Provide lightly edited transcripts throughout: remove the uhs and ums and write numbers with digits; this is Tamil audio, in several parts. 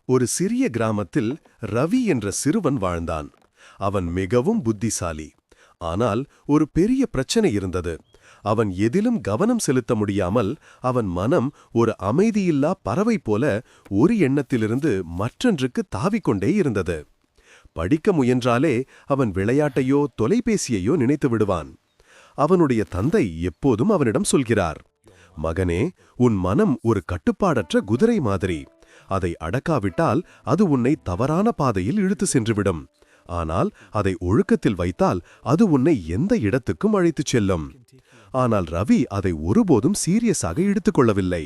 ஒரு சிறிய கிராமத்தில் ரவி என்ற சிறுவன் வாழ்ந்தான். அவன் மிகவும் புத்திசாலி. ஆனால் ஒரு பெரிய பிரச்சனை இருந்தது. அவன் எதிலும் கவனம் செலுத்த முடியாமல் அவன் மனம் ஒரு அமைதியில்லா பறவை போல ஒரு எண்ணத்திலிருந்து மற்றொன்றுக்கு தாவிக்கொண்டே இருந்தது. படிக்க முயன்றாலே அவன் விளையாட்டையோ தொலைபேசியையோ நினைத்து விடுவான். அவனுடைய தந்தை எப்போதும் அவனிடம் சொல்கிறார், மகனே, உன் மனம் ஒரு கட்டுப்பாடற்ற குதிரை மாதிரி. அதை அடக்காவிட்டால் அது உன்னை தவறான பாதையில் இழுத்து சென்றுவிடும். ஆனால் அதை ஒழுக்கத்தில் வைத்தால் அது உன்னை எந்த இடத்துக்கும் அழைத்துச் செல்லும். ஆனால் ரவி அதை ஒருபோதும் சீரியஸாக எடுத்துக்கொள்ளவில்லை.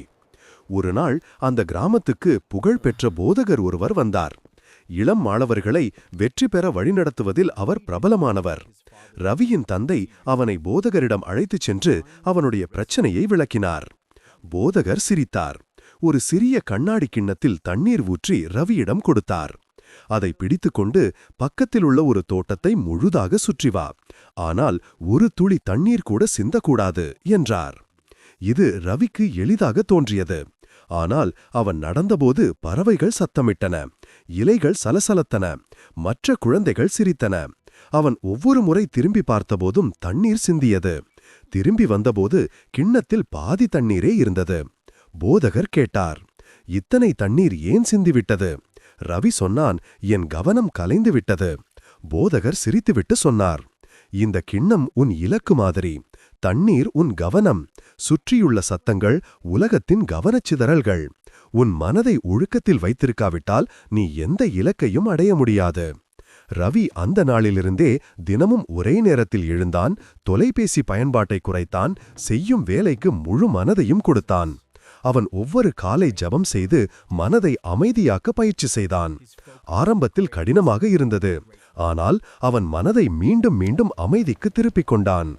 ஒரு நாள் அந்த கிராமத்துக்கு புகழ்பெற்ற போதகர் ஒருவர் வந்தார். இளம் மாணவர்களை வெற்றி பெற வழிநடத்துவதில் அவர் பிரபலமானவர். ரவியின் தந்தை அவனை போதகரிடம் அழைத்துச் சென்று அவனுடைய பிரச்சனையை விளக்கினார். போதகர் சிரித்தார். ஒரு சிறிய கண்ணாடி கிண்ணத்தில் தண்ணீர் ஊற்றி ரவியிடம் கொடுத்தார். அதை பிடித்துக்கொண்டு பக்கத்தில் உள்ள ஒரு தோட்டத்தை முழுதாக சுற்றி வா. ஆனால் ஒரு துளி தண்ணீர் கூட சிந்தக்கூடாது என்றார். இது ரவிக்கு எளிதாக தோன்றியது. ஆனால் அவன் நடந்தபோது பறவைகள் சத்தமிட்டன, இலைகள் சலசலத்தன, மற்ற குழந்தைகள் சிரித்தன. அவன் ஒவ்வொரு முறை திரும்பி பார்த்தபோதும் தண்ணீர் சிந்தியது. திரும்பி வந்தபோது கிண்ணத்தில் பாதி தண்ணீரே இருந்தது. போதகர் கேட்டார், இத்தனை தண்ணீர் ஏன் சிந்திவிட்டது? ரவி சொன்னான், என் கவனம் கலைந்து விட்டது. போதகர் சிரித்துவிட்டு சொன்னார், இந்த கிண்ணம் உன் இலக்கு மாதிரி. தண்ணீர் உன் கவனம். சுற்றியுள்ள சத்தங்கள் உலகத்தின் கவனச்சிதறல்கள். உன் மனதை ஒழுக்கத்தில் வைத்திருக்காவிட்டால் நீ எந்த இலக்கையும் அடைய முடியாது. ரவி அந்த நாளிலிருந்தே தினமும் ஒரே நேரத்தில் எழுந்தான், தொலைபேசி பயன்பாட்டை குறைத்தான், செய்யும் வேலைக்கு முழு மனதையும் கொடுத்தான். அவன் ஒவ்வொரு காலை ஜபம் செய்து மனதை அமைதியாக்க பயிற்சி செய்தான். ஆரம்பத்தில் கடினமாக இருந்தது. ஆனால் அவன் மனதை மீண்டும் மீண்டும் அமைதிக்கு திருப்பிக் கொண்டான்.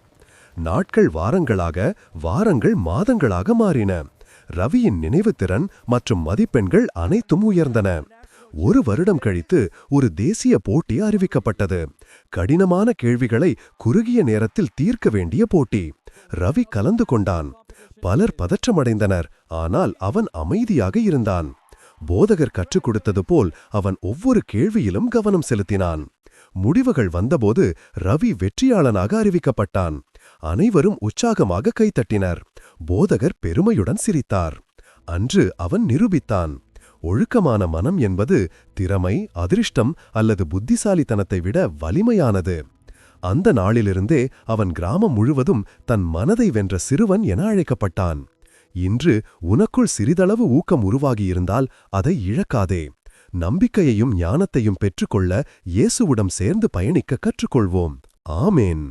நாட்கள் வாரங்களாக, வாரங்கள் மாதங்களாக மாறின. ரவியின் நினைவுத்திறன் மற்றும் மதிப்பெண்கள் அனைத்தும் உயர்ந்தன. ஒரு வருடம் கழித்து ஒரு தேசிய போட்டி அறிவிக்கப்பட்டது. கடினமான கேள்விகளை குறுகிய நேரத்தில் தீர்க்க வேண்டிய போட்டி. ரவி கலந்து கொண்டான். பலர் பதற்றமடைந்தனர். ஆனால் அவன் அமைதியாக இருந்தான். போதகர் கற்றுக் கொடுத்தது போல் அவன் ஒவ்வொரு கேள்வியிலும் கவனம் செலுத்தினான். முடிவுகள் வந்தபோது ரவி வெற்றியாளனாக அறிவிக்கப்பட்டான். அனைவரும் உற்சாகமாக கைத்தட்டினர். போதகர் பெருமையுடன் சிரித்தார். அன்று அவன் நிரூபித்தான், ஒழுக்கமான மனம் என்பது திறமை, அதிர்ஷ்டம் அல்லது புத்திசாலித்தனத்தை விட வலிமையானது. அந்த நாளிலிருந்தே அவன் கிராமம் முழுவதும் தன் மனதை வென்ற சிறுவன் என அழைக்கப்பட்டான். இன்று உனக்குள் சிறிதளவு ஊக்கம் உருவாகியிருந்தால் அதை இழக்காதே. நம்பிக்கையையும் ஞானத்தையும் பெற்றுக்கொள்ள இயேசுவுடன் சேர்ந்து பயணிக்க கற்றுக்கொள்வோம். ஆமேன்.